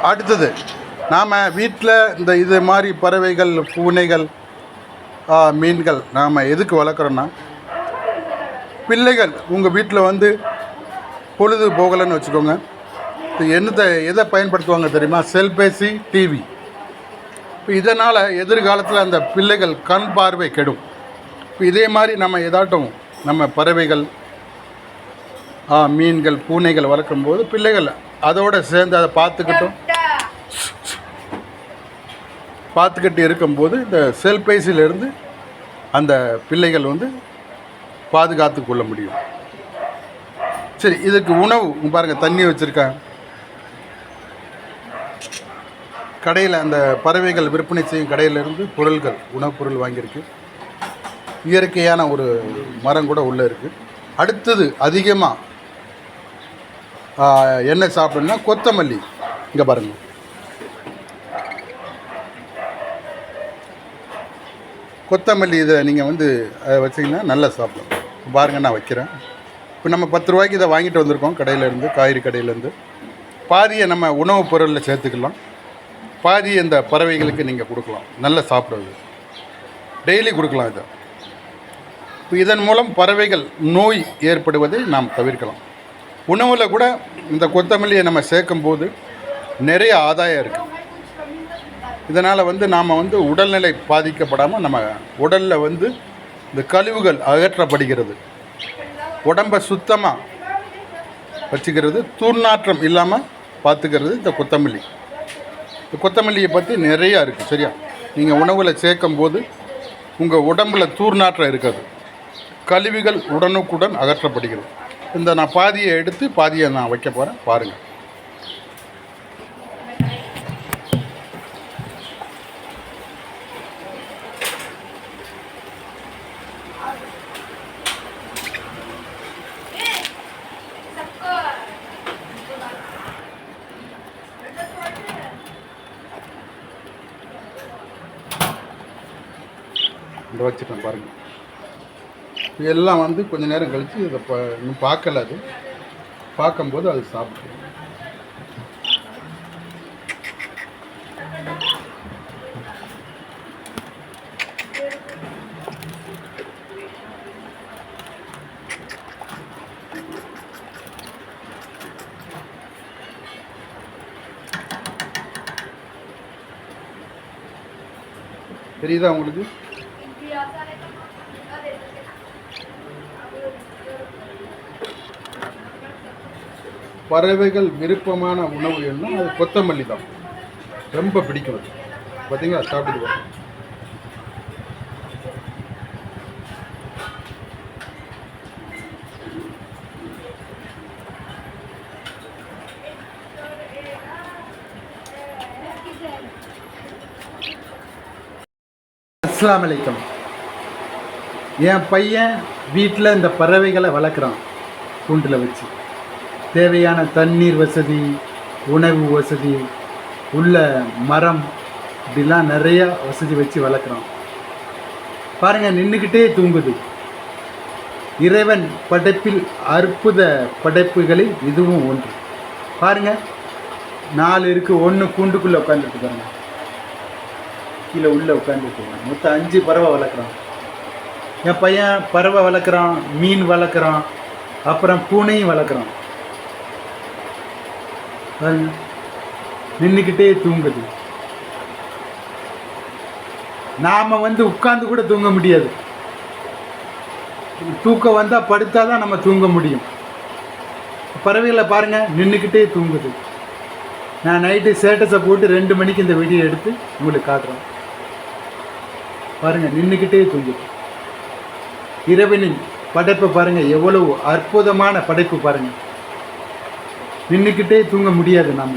அடுத்தது நாம் வீட்டில் இது மாதிரி பறவைகள், பூனைகள், மீன்கள் நாம் எதுக்கு வளர்க்குறோன்னா, பிள்ளைகள் உங்கள் வீட்டில் பொழுது போகலைன்னு வச்சுக்கோங்க, எதை பயன்படுத்துவாங்க தெரியுமா? செல்பேசி, டிவி. இப்போ இதனால் எதிர்காலத்தில் அந்த பிள்ளைகள் கண் பார்வை கெடும். இப்போ இதே மாதிரி நம்ம நம்ம பறவைகள், மீன்கள், பூனைகள் வளர்க்கும்போது பிள்ளைகள் அதோடு சேர்ந்து அதை பார்த்துக்கிட்டு இருக்கும்போது இந்த செல்பேசியிலேருந்து அந்த பிள்ளைகள் பாதுகாத்து கொள்ள முடியும். சரி, இதுக்கு உணவு பாருங்கள், தண்ணி வச்சுருக்கேன். கடையில் அந்த பறவைகள் விற்பனை செய்யும் கடையிலேருந்து உணவுப் பொருள் வாங்கியிருக்கு. இயற்கையான ஒரு மரம் கூட உள்ளே இருக்குது. அடுத்தது அதிகமாக என்ன சாப்பிடணும்னா கொத்தமல்லி. இங்கே பாருங்கள், கொத்தமல்லி இதை நீங்கள் வச்சிங்கன்னா நல்லா சாப்பிடும். பாருங்கள், நான் வைக்கிறேன். இப்போ நம்ம 10 ரூபாய்க்கு இதை வாங்கிட்டு வந்திருக்கோம் கடையிலேருந்து, காய்கறி கடையிலேருந்து. பாதியை நம்ம உணவுப் பொருளில் சேர்த்துக்கலாம், பாதி இந்த பறவைகளுக்கு நீங்கள் கொடுக்கலாம். நல்லா சாப்பிடுவது, டெய்லி கொடுக்கலாம் இதை. இப்போ இதன் மூலம் பறவைகள் நோய் ஏற்படுவதை நாம் தவிர்க்கலாம். உணவில் கூட இந்த கொத்தமல்லியை நம்ம சேர்க்கும்போது நிறைய ஆதாயம் இருக்குது. இதனால் நாம் உடல்நிலை பாதிக்கப்படாமல் நம்ம உடலில் இந்த கழிவுகள் அகற்றப்படுகிறது, உடம்பை சுத்தமாக வச்சுக்கிறது, துர்நாற்றம் இல்லாமல் பார்த்துக்கிறது இந்த கொத்தமல்லி. இந்த கொத்தமல்லியை பற்றி நிறையா இருக்குது. சரியா, நீங்கள் உணவில் சேர்க்கும்போது உங்கள் உடம்பில் துர்நாற்றம் இருக்காது, கழிவுகள் உடனுக்குடன் அகற்றப்படுகிறது. நான் பாதியை எடுத்து பாதியை நான் வைக்க போகிறேன், பாருங்கள். இந்த வச்சுட்டேன் பாருங்கள். இதெல்லாம் கொஞ்சம் நேரம் கழித்து இதை இன்னும் பார்க்கல, அது பார்க்கும்போது அது சாப்பிடும். தெரியுதா உங்களுக்கு? பறவைகள் விருப்பமான உணவு என்ன? அது கொத்தமல்லி தான், ரொம்ப பிடிக்கும். அது பார்த்தீங்களா, சாப்பிட்டு வரும். அஸ்ஸலாமு அலைக்கும். என் பையன் வீட்டில் இந்த பறவைகளை வளர்க்குறான், கூண்டில் வச்சு. தேவையான தண்ணீர் வசதி, உணவு வசதி, உள்ள மரம், இப்படிலாம் நிறையா வசதி வச்சு வளர்க்குறோம். பாருங்கள், நின்றுக்கிட்டே தூங்குது. இறைவன் படைப்பில் அற்புத படைப்புகளில் இதுவும் ஒன்று. பாருங்கள், 4 இருக்குது, 1 கூண்டுக்குள்ளே உட்காந்துருக்கு பாருங்கள், கீழே உள்ளே உட்காந்துருக்கு. மொத்தம் 5 பறவை வளர்க்குறான். என் பையன் பறவை வளர்க்குறான், மீன் வளர்க்குறான், அப்புறம் பூனையும் வளர்க்குறான். நின்றுக்கிட்டே தூங்குது. நாம் உட்கார்ந்து கூட தூங்க முடியாது. தூக்கம் வந்தால் படுத்தா தான் நம்ம தூங்க முடியும். பறவைகளை பாருங்கள், நின்றுக்கிட்டே தூங்குது. நான் நைட்டு ஸ்டேட்டஸை போட்டு 2 மணிக்கு இந்த வீடியோ எடுத்து உங்களுக்கு காட்டுறேன். பாருங்கள், நின்றுக்கிட்டே தூங்குது. இறைவனின் படைப்பை பாருங்கள், எவ்வளவு அற்புதமான படைப்பு பாருங்கள். நின்றுக்கிட்டே தூங்க முடியாது நம்ம.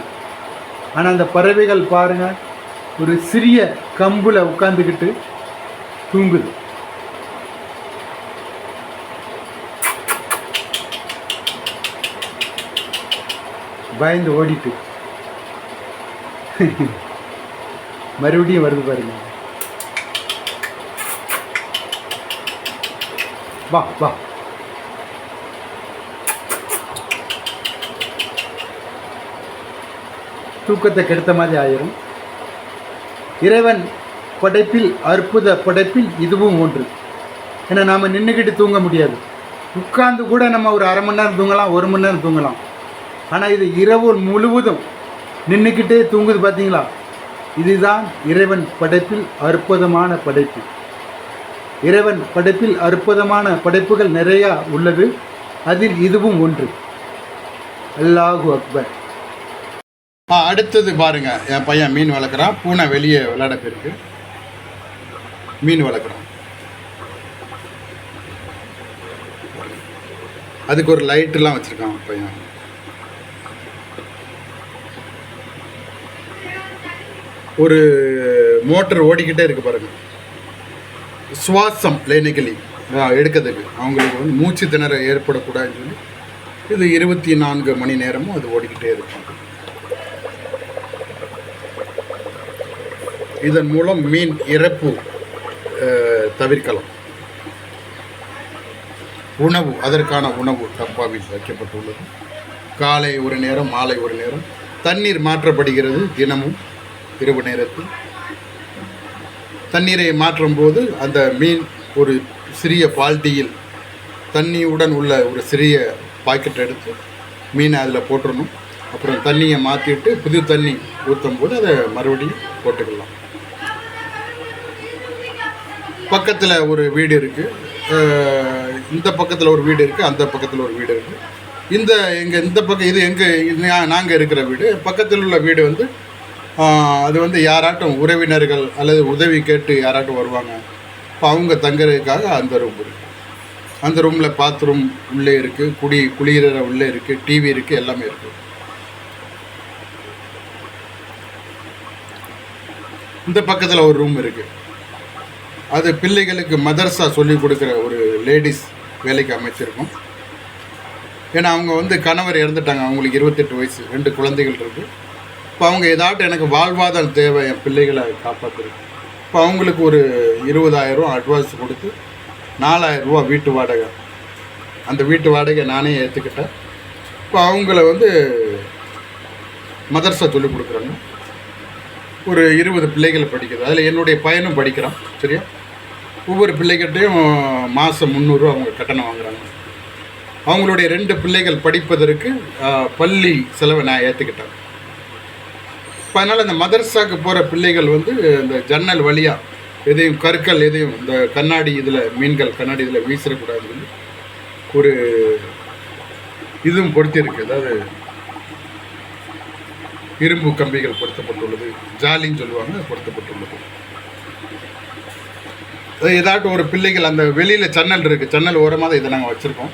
ஆனால் அந்த பறவைகள் பாருங்கள், ஒரு சிறிய கம்பில் உட்காந்துக்கிட்டு தூங்குது. பயந்து ஓடிட்டு மறுபடியும் வருது பாருங்க. வா வா. தூக்கத்தை கெடுத்த மாதிரி ஆயிரும். இறைவன் படைப்பில் அற்புத படைப்பில் இதுவும் ஒன்று. ஏன்னா நாம் நின்றுக்கிட்டு தூங்க முடியாது. உட்கார்ந்து கூட நம்ம ஒரு அரை மணி நேரம் தூங்கலாம், 1 மணி நேரம் தூங்கலாம். ஆனால் இது இரவு முழுவதும் நின்றுக்கிட்டே தூங்குது பார்த்தீங்களா? இதுதான் இறைவன் படைப்பில் அற்புதமான படைப்பு. இறைவன் படைப்பில் அற்புதமான படைப்புகள் நிறையா உள்ளது. அதில் இதுவும் ஒன்று. அல்லாஹு அக்பர். அடுத்தது பாருங்க, என் பையன் மீன் வளர்க்குறான். பூனை வெளியே விளையாட போயிருக்கு. மீன் வளர்க்குறான். அதுக்கு ஒரு லைட்டெல்லாம் வச்சுருக்கான் பையன். ஒரு மோட்டர் ஓடிக்கிட்டே இருக்கு பாருங்க. சுவாசம் லைனிக்கலி எடுக்கிறதுக்கு அவங்களுக்கு வந்து மூச்சு திணற ஏற்படக்கூடாதுன்னு சொல்லி இது 24 மணி நேரமும் அது ஓடிக்கிட்டே இருக்கும். இதன் மூலம் மீன் இறப்பு தவிர்க்கலாம். உணவு, அதற்கான உணவு டப்பாவில் வைக்கப்பட்டுள்ளது. காலை ஒரு நேரம், மாலை ஒரு நேரம் தண்ணீர் மாற்றப்படுகிறது. தினமும் இரவு நேரத்தில் தண்ணீரை மாற்றும் போது அந்த மீன் ஒரு சிறிய பால்ட்டியில் தண்ணியுடன் உள்ள ஒரு சிறிய பாக்கெட் எடுத்து மீனை அதில் போட்டுடணும். அப்புறம் தண்ணியை மாற்றிட்டு புது தண்ணி ஊற்றும் போது அதை மறுபடியும் போட்டுக்கலாம். பக்கத்தில் ஒரு வீடு இருக்குது. இந்த பக்கத்தில் ஒரு வீடு இருக்குது, அந்த பக்கத்தில் ஒரு வீடு இருக்குது. இந்த பக்கம் இது நாங்கள் இருக்கிற வீடு. பக்கத்தில் உள்ள வீடு வந்து அது வந்து யாராட்டும் உறவினர்கள் அல்லது உதவி கேட்டு யாராட்டும் வருவாங்க. இப்போ அவங்க தங்குறதுக்காக அந்த ரூம் இருக்குது. அந்த ரூமில் பாத்ரூம் உள்ளே இருக்குது, குளிர உள்ளே இருக்குது, டிவி இருக்குது, எல்லாமே இருக்குது. இந்த பக்கத்தில் ஒரு ரூம் இருக்குது. அது பிள்ளைகளுக்கு மதர்சா சொல்லிக் கொடுக்குற ஒரு லேடிஸ் வேலைக்கு அமைச்சிருக்கும். ஏன்னா அவங்க வந்து கணவர் இறந்துட்டாங்க. அவங்களுக்கு 28 வயசு, 2 குழந்தைகள் இருக்குது. இப்போ அவங்க ஏதாட்டும் எனக்கு வாழ்வாதாரம் தேவை, என் பிள்ளைகளை காப்பாற்றுறது. இப்போ அவங்களுக்கு ஒரு 20,000 ரூபா அட்வான்ஸ் கொடுத்து 4,000 ரூபா வீட்டு வாடகை. அந்த வீட்டு வாடகை நானே ஏற்றுக்கிட்டேன். இப்போ அவங்கள வந்து மதர்சா சொல்லிக் கொடுக்குறாங்க. ஒரு 20 பிள்ளைகள் படிக்கிறது. அதில் என்னுடைய பையனும் படிக்கிறான். சரியா? ஒவ்வொரு பிள்ளைகிட்டையும் மாதம் 300 ரூபா அவங்க கட்டணம் வாங்குகிறாங்க. அவங்களுடைய 2 பிள்ளைகள் படிப்பதற்கு பள்ளி செலவை நான் ஏற்றுக்கிட்டேன். இப்போ அதனால் அந்த மதர்சாவுக்கு போகிற பிள்ளைகள் வந்து இந்த ஜன்னல் வழியாக எதையும் கற்கள் எதையும் இந்த கண்ணாடி இதில் மீன்கள் கண்ணாடி இதில் வீசிடக்கூடாதுன்னு ஒரு இதுவும் பொருத்திருக்கு. அதாவது இரும்பு கம்பிகள் பொருத்தப்பட்டுள்ளது. ஜாலின்னு சொல்லுவாங்க, பொருத்தப்பட்டுள்ளது. ஏதாட்டும் ஒரு பிள்ளைகள் அந்த வெளியில் ஜன்னல் இருக்குது, ஜன்னல் ஓரமாக தான் இதை நாங்கள் வச்சுருக்கோம்.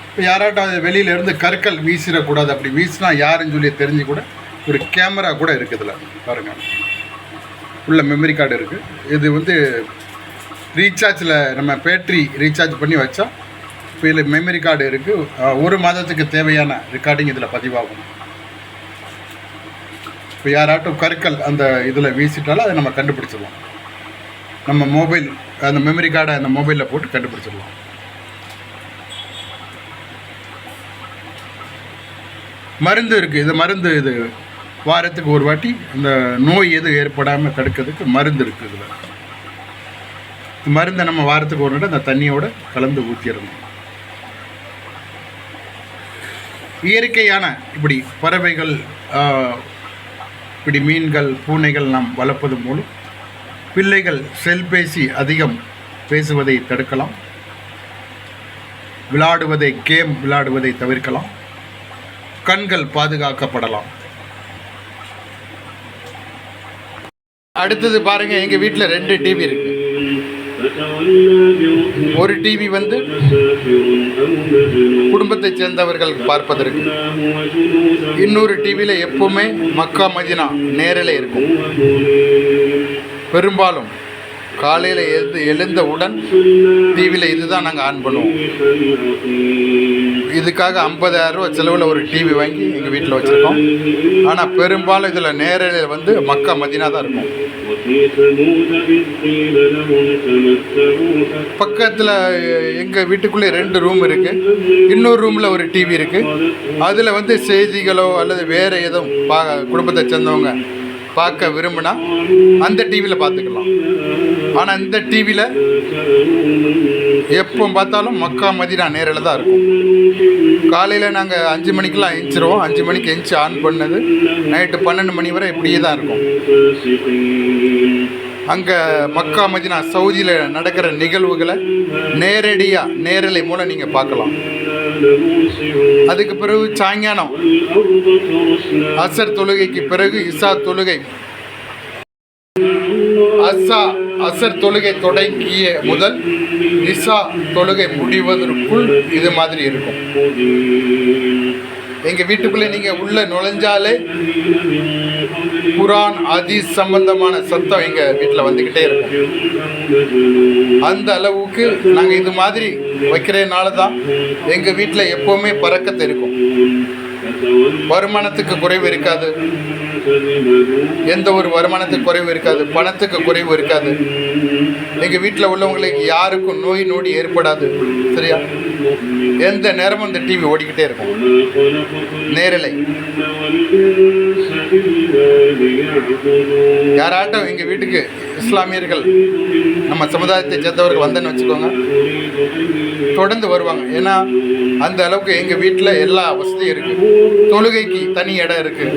இப்போ யாராட்டும் அது வெளியிலேருந்து கற்கள் வீசிடக்கூடாது. அப்படி வீசினா யாருன்னு சொல்லி தெரிஞ்சு கூட ஒரு கேமரா கூட இருக்குதுல பாருங்கள். உள்ள மெமரி கார்டு இருக்குது. இது வந்து ரீசார்ஜில் நம்ம பேட்ரி ரீசார்ஜ் பண்ணி வச்சா இப்போ இதில் மெமரி கார்டு இருக்குது. 1 மாதத்துக்கு தேவையான ரெக்கார்டிங் இதில் பதிவாகும். இப்போ யாராட்டும் கற்கள் அந்த இதில் வீசிட்டாலும் அதை நம்ம கண்டுபிடிச்சிடலாம். நம்ம மொபைல் அந்த மெமரி கார்டை அந்த மொபைலில் போட்டு கண்டுபிடிச்சிடலாம். மருந்து இருக்குது. இது மருந்து இது வாரத்துக்கு ஒரு வாட்டி இந்த நோய் எதுவும் ஏற்படாமல் தடுக்கிறதுக்கு மருந்து இருக்குது. இதில் மருந்தை நம்ம வாரத்துக்கு ஒரு நாள் அந்த தண்ணியோட கலந்து ஊற்றிடணும். இயற்கையான இப்படி பறவைகள், இப்படி மீன்கள், பூனைகள் நாம் வளர்ப்பது மூலம் பிள்ளைகள் செல்பேசி அதிகம் பேசுவதை தடுக்கலாம். கேம் விளையாடுவதை தவிர்க்கலாம். கண்கள் பாதுகாக்கப்படலாம். அடுத்தது பாருங்க, எங்க வீட்டில் 2 டிவி இருக்கு. ஒரு டிவி வந்து குடும்பத்தை சேர்ந்தவர்கள் பார்ப்பதற்கு, இன்னொரு டிவியில் எப்பவுமே மக்கா மதினா நேரில் இருக்கும். பெரும்பாலும் காலையில் எழுந்தவுடன் டிவியில் இதுதான் நாங்கள் ஆன் பண்ணுவோம். இதுக்காக 50,000 ரூபா செலவில் ஒரு டிவி வாங்கி எங்கள் வீட்டில் வச்சுருக்கோம். ஆனால் பெரும்பாலும் இதில் நேரலையில் வந்து மக்கா மதீனா தான் இருக்கும். பக்கத்தில் எங்கள் வீட்டுக்குள்ளே 2 ரூம் இருக்குது. இன்னொரு ரூமில் ஒரு டிவி இருக்குது. அதில் வந்து செய்திகளோ அல்லது வேறு எதுவும் குடும்பத்தை சேர்ந்தவங்க பார்க்க விரும்பினா அந்த டிவியில் பார்த்துக்கலாம். ஆனால் இந்த டிவியில் எப்போ பார்த்தாலும் மக்கா மதீனா நேரில் தான் இருக்கும். காலையில் நாங்கள் 5 மணிக்கெலாம் எழுந்திருவோம். 5 மணிக்கு எழுந்துச்சி ஆன் பண்ணது நைட்டு 12 மணி வரை இப்படியே தான் இருக்கும். அங்கே மக்கா மதீனா சவுதியில் நடக்கிற நிகழ்வுகளை நேரலை மூலம் நீங்கள் பார்க்கலாம். அதுக்கு பிறகு சாயங்காலம் அசர் தொழுகைக்கு பிறகு இசா தொழுகை, அசர் தொழுகை தொடங்கிய முதல் இசா தொழுகை முடிவதற்குள் இது மாதிரி இருக்கும். எங்கள் வீட்டுக்குள்ளே நீங்கள் உள்ளே நுழைஞ்சாலே குரான் ஹதீஸ் சம்பந்தமான சத்தம் எங்கள் வீட்டில் வந்துக்கிட்டே இருக்கும். அந்த அளவுக்கு நாங்கள் இது மாதிரி வைக்கிறதுனால தான் எங்கள் வீட்டில் எப்போவுமே பறக்கத்து இருக்கும். வருமானத்துக்கு குறைவு இருக்காது, எந்த ஒரு வருமானத்துக்கு குறைவு இருக்காது, பணத்துக்கு குறைவு இருக்காது. எங்கள் வீட்டில் உள்ளவங்களுக்கு யாருக்கும் நோய் நொடி ஏற்படாது. சரியா? எந்த நேரமும் இந்த டிவி ஓடிக்கிட்டே இருக்கும். நேரலை யாராட்டும் எங்கள் வீட்டுக்கு இஸ்லாமியர்கள் நம்ம சமுதாயத்தை சேர்ந்தவர்கள் வந்தேன்னு வச்சுக்கோங்க, தொடர்ந்து வருவாங்க. ஏன்னா அந்த அளவுக்கு எங்கள் வீட்டில் எல்லா வசதியும் இருக்குது. தொழுகைக்கு தனி இடம் இருக்குது.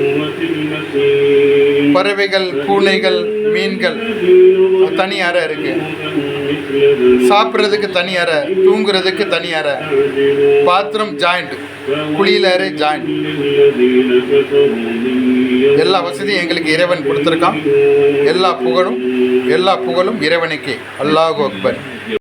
பறவைகள், பூனைகள், மீன்கள் தனி அறை இருக்குது. சாப்பிட்றதுக்கு தனி அறை, தூங்குறதுக்கு தனி அறை, பாத்ரூம் ஜாயிண்ட், குளியல் அறை ஜாயிண்ட், எல்லா வசதியும் எங்களுக்கு இறைவன் கொடுத்துருக்கான். எல்லா புகழும் இறைவனுக்கே. அல்லாஹு அக்பர்.